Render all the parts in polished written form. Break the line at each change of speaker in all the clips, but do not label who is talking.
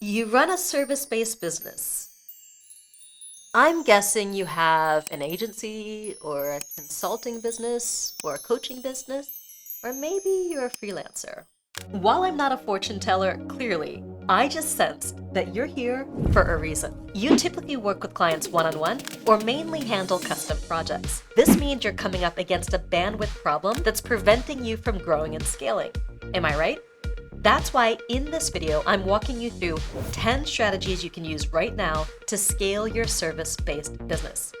You run a service-based business. I'm guessing you have an agency or a consulting business or a coaching business, or maybe you're a freelancer. While I'm not a fortune teller, clearly, I just sensed that you're here for a reason. You typically work with clients one-on-one or mainly handle custom projects. This means you're coming up against a bandwidth problem that's preventing you from growing and scaling. Am I right? That's why in this video, I'm walking you through 10 strategies you can use right now to scale your service-based business.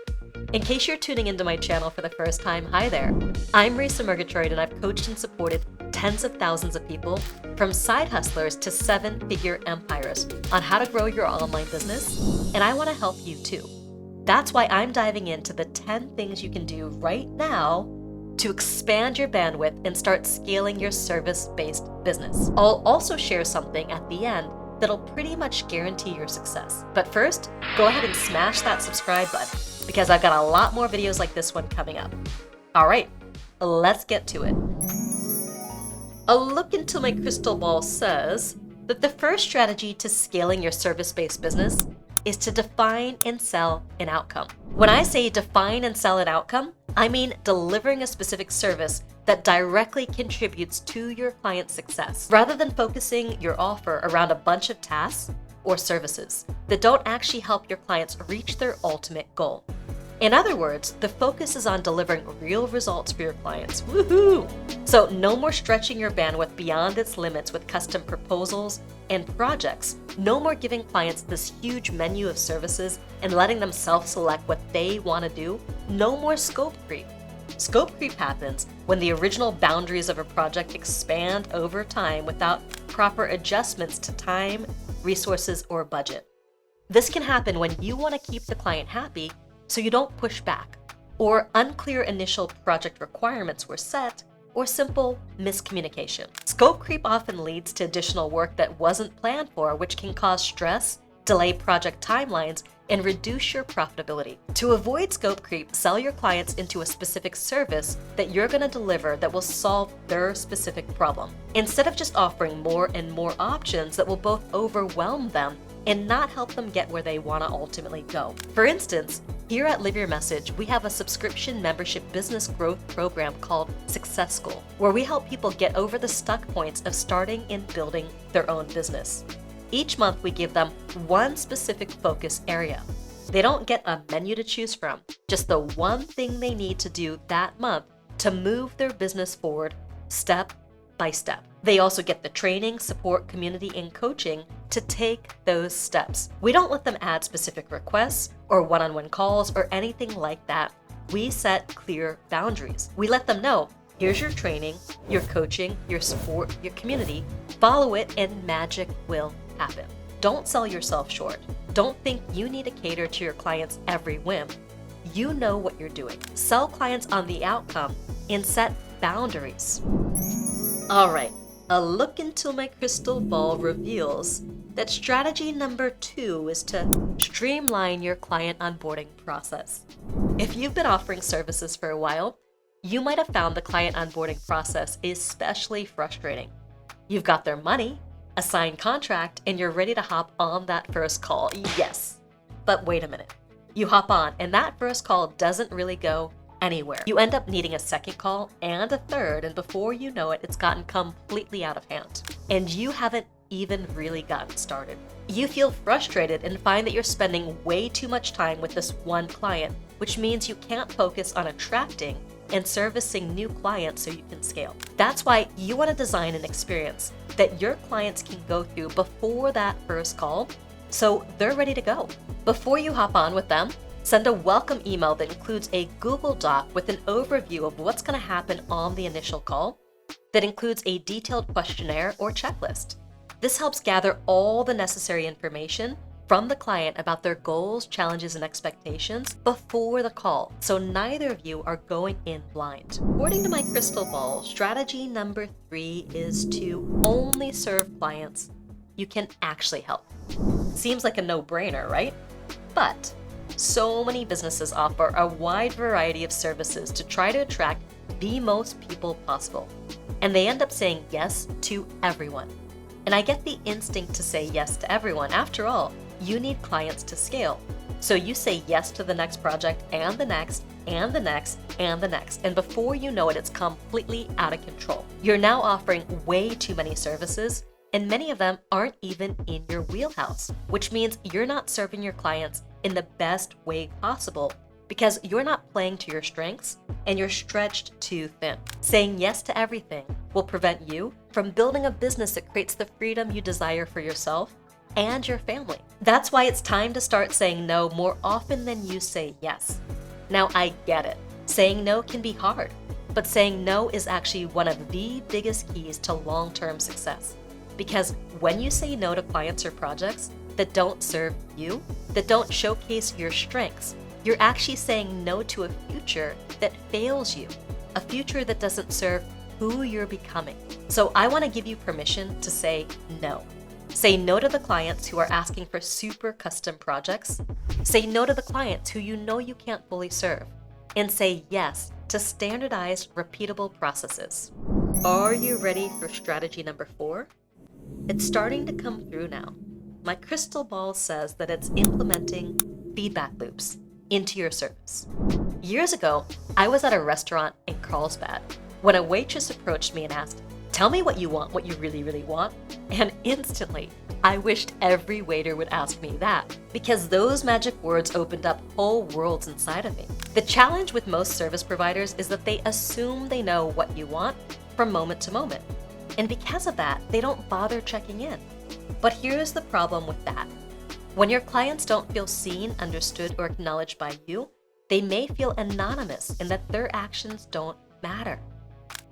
In case you're tuning into my channel for the first time, hi there. I'm Risa Murgatroyd, and I've coached and supported tens of thousands of people, from side hustlers to seven-figure empires, on how to grow your online business, and I want to help you too. That's why I'm diving into the 10 things you can do right now to expand your bandwidth and start scaling your service-based business. I'll also share something at the end that'll pretty much guarantee your success. But first, go ahead and smash that subscribe button, because I've got a lot more videos like this one coming up. All right, let's get to it. A look into my crystal ball says that the first strategy to scaling your service-based business is to define and sell an outcome. When I say define and sell an outcome, I mean delivering a specific service that directly contributes to your client's success, rather than focusing your offer around a bunch of tasks or services that don't actually help your clients reach their ultimate goal. In other words, the focus is on delivering real results for your clients. Woohoo! So no more stretching your bandwidth beyond its limits with custom proposals and projects. No more giving clients this huge menu of services and letting them self-select what they want to do. No more scope creep. Scope creep happens when the original boundaries of a project expand over time without proper adjustments to time, resources, or budget. This can happen when you want to keep the client happy, so you don't push back, or unclear initial project requirements were set, or simple miscommunication. Scope creep often leads to additional work that wasn't planned for, which can cause stress, delay project timelines, and reduce your profitability. To avoid scope creep, sell your clients into a specific service that you're going to deliver that will solve their specific problem, instead of just offering more and more options that will both overwhelm them and not help them get where they want to ultimately go. For instance, here at Live Your Message, we have a subscription membership business growth program called Success School, where we help people get over the stuck points of starting and building their own business. Each month, we give them one specific focus area. They don't get a menu to choose from, just the one thing they need to do that month to move their business forward step by step. They also get the training, support, community, and coaching to take those steps. We don't let them add specific requests or one-on-one calls or anything like that. We set clear boundaries. We let them know, here's your training, your coaching, your support, your community. Follow it and magic will happen. Don't sell yourself short. Don't think you need to cater to your clients' every whim. You know what you're doing. Sell clients on the outcome and set boundaries. All right, a look into my crystal ball reveals that strategy number 2 is to streamline your client onboarding process. If you've been offering services for a while, you might have found the client onboarding process especially frustrating. You've got their money, a signed contract, and you're ready to hop on that first call. Yes, but wait a minute. You hop on, and that first call doesn't really go anywhere. You end up needing a second call and a third, and before you know it, it's gotten completely out of hand. And you haven't even really gotten started. You feel frustrated and find that you're spending way too much time with this one client, which means you can't focus on attracting and servicing new clients so you can scale. That's why you want to design an experience that your clients can go through before that first call, so they're ready to go. Before you hop on with them, send a welcome email that includes a Google Doc with an overview of what's going to happen on the initial call, that includes a detailed questionnaire or checklist. This helps gather all the necessary information from the client about their goals, challenges, and expectations before the call, so neither of you are going in blind. According to my crystal ball, strategy number 3 is to only serve clients you can actually help. Seems like a no-brainer, right? But so many businesses offer a wide variety of services to try to attract the most people possible, and they end up saying yes to everyone. And I get the instinct to say yes to everyone. After all, you need clients to scale. So you say yes to the next project and the next and the next and the next. And before you know it, it's completely out of control. You're now offering way too many services, and many of them aren't even in your wheelhouse, which means you're not serving your clients in the best way possible because you're not playing to your strengths and you're stretched too thin. Saying yes to everything will prevent you from building a business that creates the freedom you desire for yourself and your family. That's why it's time to start saying no more often than you say yes. Now, I get it. Saying no can be hard, but saying no is actually one of the biggest keys to long-term success. Because when you say no to clients or projects that don't serve you, that don't showcase your strengths, you're actually saying no to a future that fails you, a future that doesn't serve who you're becoming. So I want to give you permission to say no. Say no to the clients who are asking for super custom projects. Say no to the clients who you know you can't fully serve. And say yes to standardized, repeatable processes. Are you ready for strategy number 4? It's starting to come through now. My crystal ball says that it's implementing feedback loops into your service. Years ago, I was at a restaurant in Carlsbad when a waitress approached me and asked, "Tell me what you want, what you really, really want." And instantly, I wished every waiter would ask me that, because those magic words opened up whole worlds inside of me. The challenge with most service providers is that they assume they know what you want from moment to moment. And because of that, they don't bother checking in. But here's the problem with that. When your clients don't feel seen, understood, or acknowledged by you, they may feel anonymous in that their actions don't matter.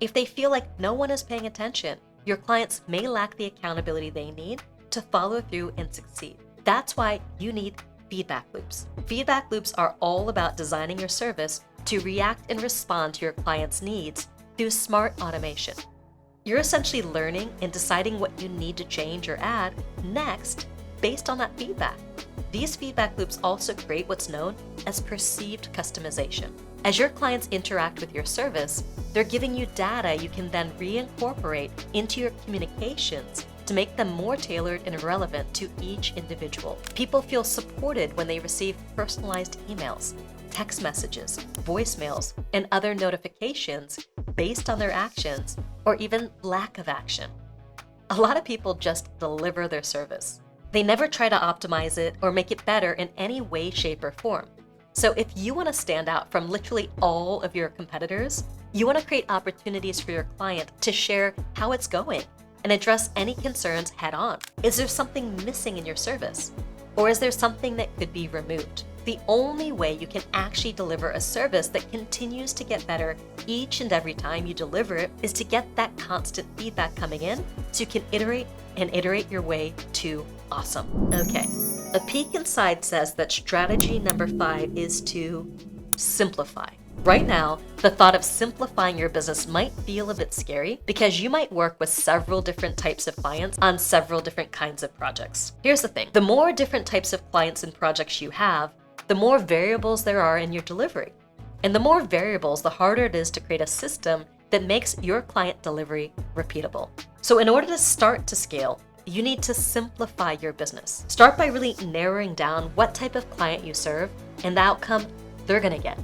If they feel like no one is paying attention, your clients may lack the accountability they need to follow through and succeed. That's why you need feedback loops. Feedback loops are all about designing your service to react and respond to your clients' needs through smart automation. You're essentially learning and deciding what you need to change or add next based on that feedback. These feedback loops also create what's known as perceived customization. As your clients interact with your service, they're giving you data you can then reincorporate into your communications to make them more tailored and relevant to each individual. People feel supported when they receive personalized emails, text messages, voicemails, and other notifications based on their actions or even lack of action. A lot of people just deliver their service. They never try to optimize it or make it better in any way, shape, or form. So if you want to stand out from literally all of your competitors, you want to create opportunities for your client to share how it's going and address any concerns head on. Is there something missing in your service? Or is there something that could be removed? The only way you can actually deliver a service that continues to get better each and every time you deliver it is to get that constant feedback coming in so you can iterate and iterate your way to awesome. Okay, a peek inside says that strategy number 5 is to simplify. Right now, the thought of simplifying your business might feel a bit scary because you might work with several different types of clients on several different kinds of projects. Here's the thing, the more different types of clients and projects you have, the more variables there are in your delivery. And the more variables, the harder it is to create a system that makes your client delivery repeatable. So in order to start to scale, you need to simplify your business. Start by really narrowing down what type of client you serve and the outcome they're gonna get.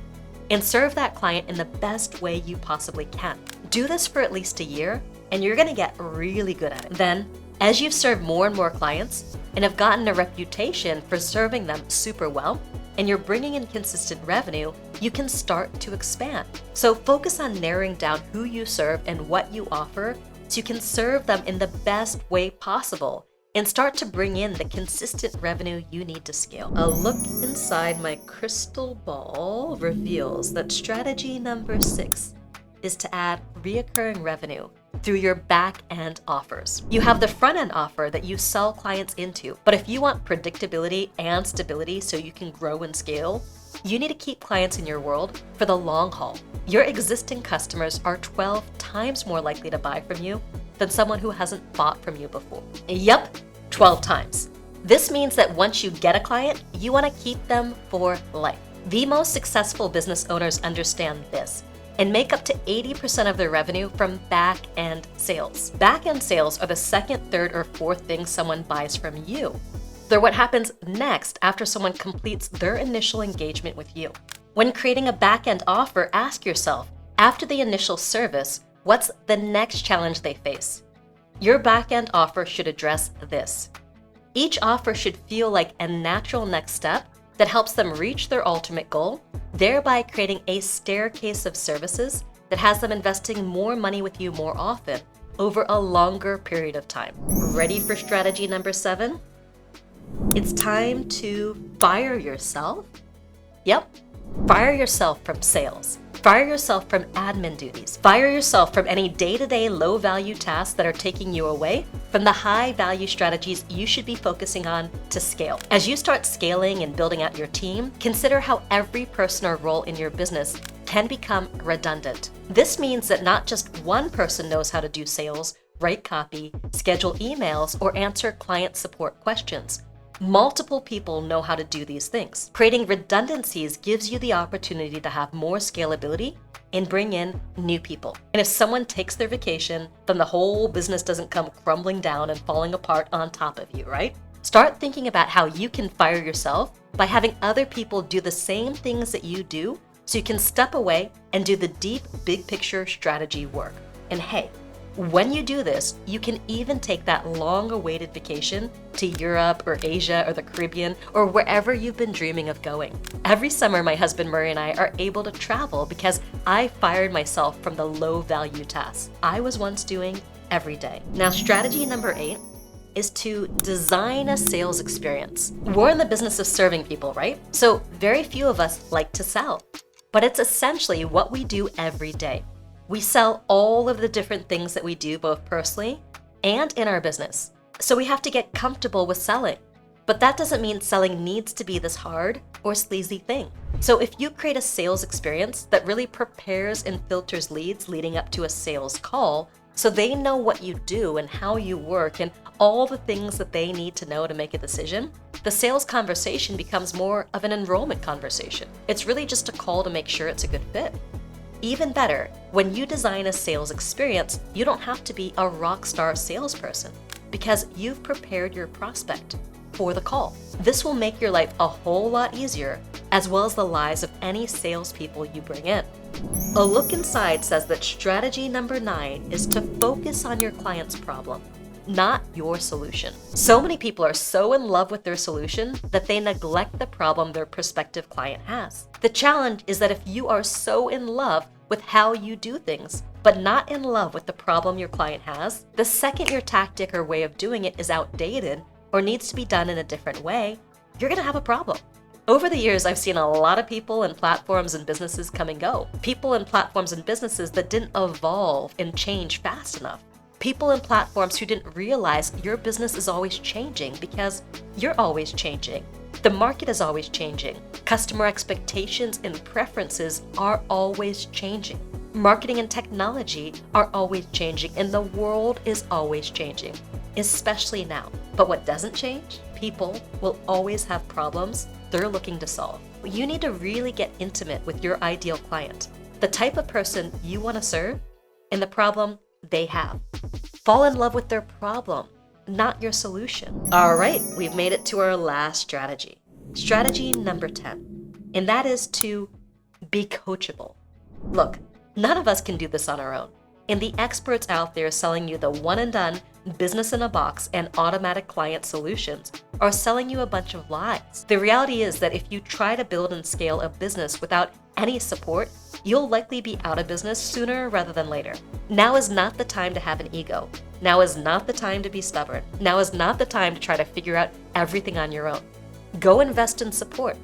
And serve that client in the best way you possibly can. Do this for at least a year, and you're gonna get really good at it. Then, as you've served more and more clients and have gotten a reputation for serving them super well, and you're bringing in consistent revenue, you can start to expand. So focus on narrowing down who you serve and what you offer so you can serve them in the best way possible and start to bring in the consistent revenue you need to scale. A look inside my crystal ball reveals that strategy number 6 is to add reoccurring revenue through your back-end offers. You have the front-end offer that you sell clients into, but if you want predictability and stability so you can grow and scale, you need to keep clients in your world for the long haul. Your existing customers are 12 times more likely to buy from you than someone who hasn't bought from you before. Yep, 12 times. This means that once you get a client, you want to keep them for life. The most successful business owners understand this, and make up to 80% of their revenue from back-end sales. Back-end sales are the second, third, or fourth thing someone buys from you. They're what happens next after someone completes their initial engagement with you. When creating a back-end offer, ask yourself, after the initial service, what's the next challenge they face? Your back-end offer should address this. Each offer should feel like a natural next step that helps them reach their ultimate goal, thereby creating a staircase of services that has them investing more money with you more often over a longer period of time. Ready for strategy number 7? It's time to fire yourself. Yep, fire yourself from sales. Fire yourself from admin duties. Fire yourself from any day-to-day low-value tasks that are taking you away from the high-value strategies you should be focusing on to scale. As you start scaling and building out your team, consider how every person or role in your business can become redundant. This means that not just one person knows how to do sales, write copy, schedule emails, or answer client support questions. Multiple people know how to do these things. Creating redundancies gives you the opportunity to have more scalability and bring in new people. And if someone takes their vacation, then the whole business doesn't come crumbling down and falling apart on top of you, right? Start thinking about how you can fire yourself by having other people do the same things that you do so you can step away and do the deep, big picture strategy work. And hey, when you do this, you can even take that long-awaited vacation to Europe or Asia or the Caribbean or wherever you've been dreaming of going. Every summer, my husband Murray and I are able to travel because I fired myself from the low-value tasks I was once doing every day. Now, strategy number 8 is to design a sales experience. We're in the business of serving people, right? So very few of us like to sell, but it's essentially what we do every day. We sell all of the different things that we do both personally and in our business. So we have to get comfortable with selling. But that doesn't mean selling needs to be this hard or sleazy thing. So if you create a sales experience that really prepares and filters leads leading up to a sales call, so they know what you do and how you work and all the things that they need to know to make a decision, the sales conversation becomes more of an enrollment conversation. It's really just a call to make sure it's a good fit. Even better, when you design a sales experience, you don't have to be a rock star salesperson because you've prepared your prospect for the call. This will make your life a whole lot easier, as well as the lives of any salespeople you bring in. A look inside says that strategy number 9 is to focus on your client's problem, not your solution. So many people are so in love with their solution that they neglect the problem their prospective client has. The challenge is that if you are so in love with how you do things, but not in love with the problem your client has, the second your tactic or way of doing it is outdated or needs to be done in a different way, you're gonna have a problem. Over the years, I've seen a lot of people and platforms and businesses come and go. People and platforms and businesses that didn't evolve and change fast enough. People and platforms who didn't realize your business is always changing because you're always changing. The market is always changing. Customer expectations and preferences are always changing. Marketing and technology are always changing, and the world is always changing, especially now. But what doesn't change? People will always have problems they're looking to solve. You need to really get intimate with your ideal client, the type of person you want to serve, and the problem they have. Fall in love with their problem, not your solution. All right, we've made it to our last strategy. Strategy number 10, and that is to be coachable. Look, none of us can do this on our own. And the experts out there selling you the one and done business in a box and automatic client solutions are selling you a bunch of lies. The reality is that if you try to build and scale a business without any support, you'll likely be out of business sooner rather than later. Now is not the time to have an ego. Now is not the time to be stubborn. Now is not the time to try to figure out everything on your own. Go invest in support.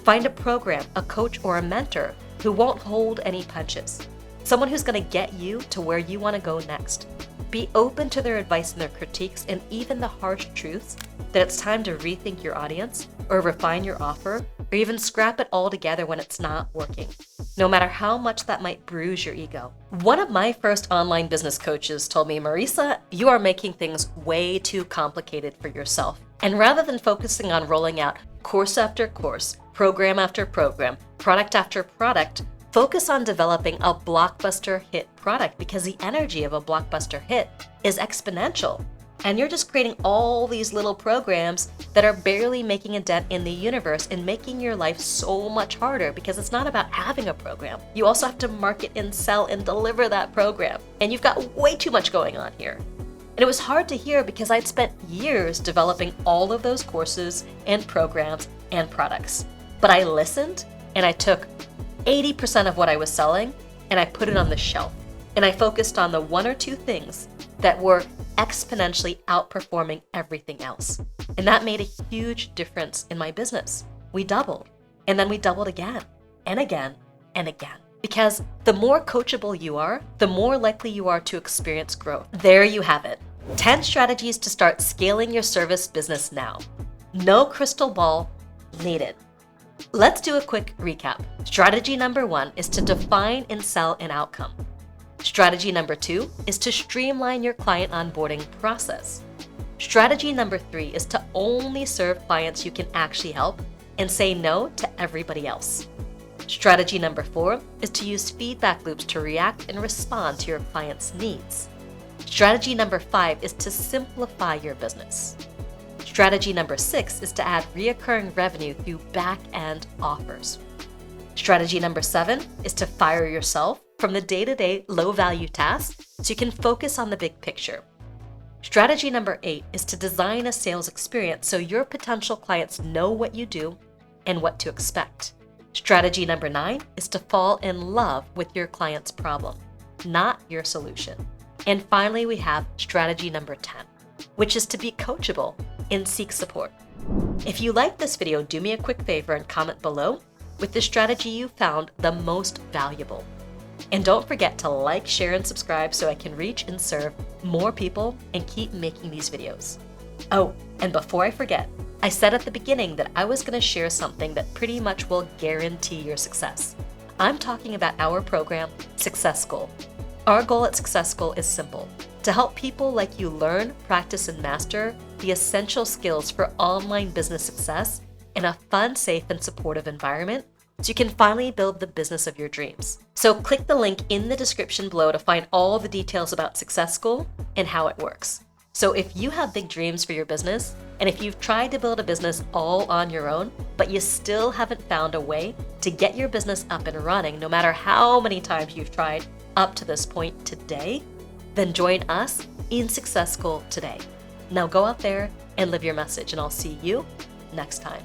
Find a program, a coach, or a mentor who won't hold any punches. Someone who's going to get you to where you want to go next. Be open to their advice and their critiques and even the harsh truths that it's time to rethink your audience or refine your offer or even scrap it all together when it's not working, no matter how much that might bruise your ego. One of my first online business coaches told me, Marisa, you are making things way too complicated for yourself. And rather than focusing on rolling out course after course, program after program, product after product, Focus on developing a blockbuster hit product because the energy of a blockbuster hit is exponential. And you're just creating all these little programs that are barely making a dent in the universe and making your life so much harder because it's not about having a program. You also have to market and sell and deliver that program. And you've got way too much going on here. And it was hard to hear because I'd spent years developing all of those courses and programs and products. But I listened and I took 80% of what I was selling and I put it on the shelf. And I focused on the one or two things that were exponentially outperforming everything else. And that made a huge difference in my business. We doubled, and then we doubled again, and again, and again. Because the more coachable you are, the more likely you are to experience growth. There you have it. 10 strategies to start scaling your service business now. No crystal ball needed. Let's do a quick recap. Strategy number 1 is to define and sell an outcome. Strategy number 2 is to streamline your client onboarding process. Strategy number 3 is to only serve clients you can actually help and say no to everybody else. Strategy number 4 is to use feedback loops to react and respond to your clients' needs. Strategy number 5 is to simplify your business. Strategy number 6 is to add recurring revenue through back-end offers. Strategy number 7 is to fire yourself from the day-to-day low-value tasks so you can focus on the big picture. Strategy number 8 is to design a sales experience so your potential clients know what you do and what to expect. Strategy number 9 is to fall in love with your client's problem, not your solution. And finally, we have strategy number 10, which is to be coachable and seek support. If you liked this video, do me a quick favor and comment below with the strategy you found the most valuable. And don't forget to like, share, and subscribe so I can reach and serve more people and keep making these videos. Oh, and before I forget, I said at the beginning that I was going to share something that pretty much will guarantee your success. I'm talking about our program, Success Goal. Our goal at Success Goal is simple: to help people like you learn, practice, and master the essential skills for online business success in a fun, safe, and supportive environment so you can finally build the business of your dreams. So click the link in the description below to find all the details about Success Goal and how it works. So if you have big dreams for your business, and if you've tried to build a business all on your own, but you still haven't found a way to get your business up and running, no matter how many times you've tried up to this point today, then join us in Success Goal today. Now go out there and live your message, and I'll see you next time.